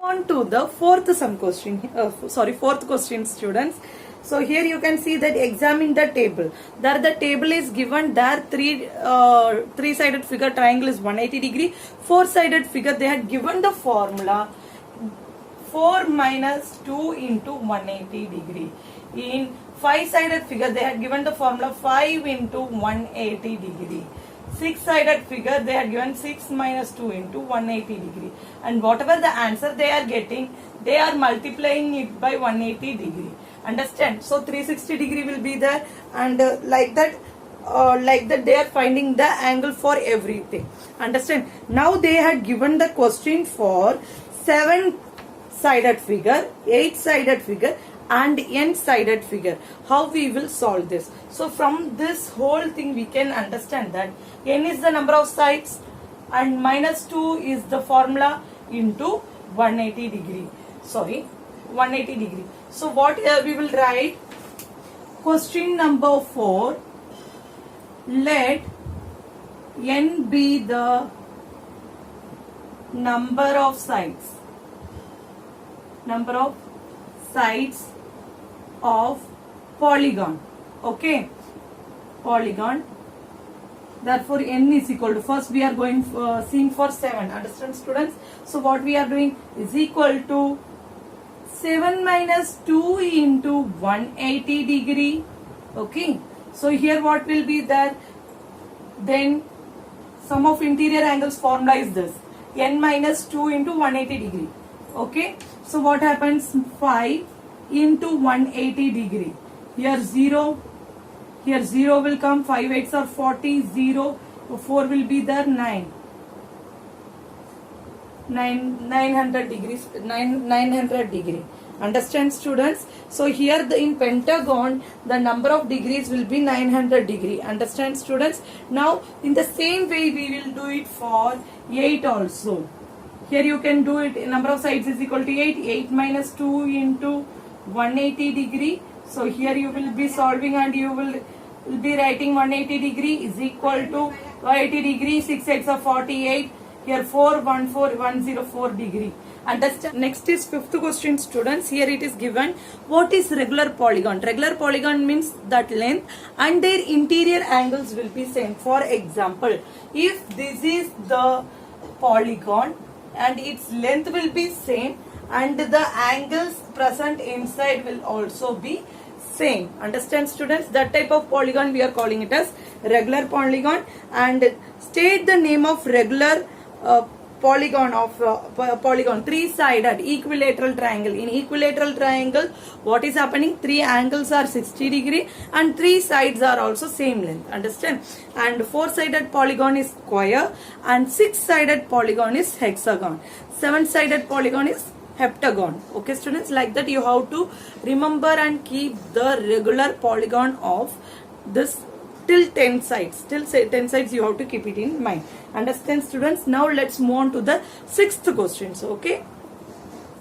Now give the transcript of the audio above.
On to the fourth question, students. So here you can see that examine the table. There the table is given. There three-sided figure triangle is 180 degree. Four-sided figure they had given the formula 4 minus 2 into 180 degree. In five-sided figure they had given the formula 5 into 180 degree. Six-sided figure they are given 6 minus 2 into 180 degree, and whatever the answer they are getting, they are multiplying it by 180 degree. Understand? So 360 degree will be there, and like that they are finding the angle for everything. Understand? Now they had given the question for 7-sided figure, 8-sided figure and n-sided figure. How we will solve this? So from this whole thing we can understand that n is the number of sides and minus 2 is the formula into 180 degree. 180 degree. So what we will write? Question number 4. Let n be the number of sides. Number of sides of polygon. Okay, polygon. Therefore n is equal to, first we are going seeing for 7. Understand, students? So what we are doing is equal to 7 minus 2 into 180 degree. Okay, so here what will be there? Then sum of interior angles formula is this, n minus 2 into 180 degree. Okay, so what happens? 5 into 180 degree. Here 0. Here 0 will come. 5 8s are 40. 0. 4 will be there. 900 degrees. 900 degree. Understand, students? So here in pentagon the number of degrees will be 900 degree. Understand, students? Now in the same way we will do it for 8 also. Here you can do it. Number of sides is equal to 8. 8 minus 2 into 180 degree. So here you will be solving and you will be writing 180 degree is equal to 180 degree. 6 8s are 48. Here 104 degree. Understand? Next is fifth question, students. Here it is given, what is regular polygon? Regular polygon means that length and their interior angles will be same. For example, if this is the polygon and its length will be same and the angles present inside will also be same. Understand, students? That type of polygon we are calling it as regular polygon. And state the name of regular polygon of polygon. 3-sided equilateral triangle. In equilateral triangle what is happening? 3 angles are 60 degree and 3 sides are also same length. Understand? And 4-sided polygon is square and 6-sided polygon is hexagon. 7-sided polygon is heptagon. Okay, students, like that you have to remember and keep the regular polygon of this till 10 sides. Till say 10 sides you have to keep it in mind. Understand, students? Now let's move on to the 6th question. So, okay.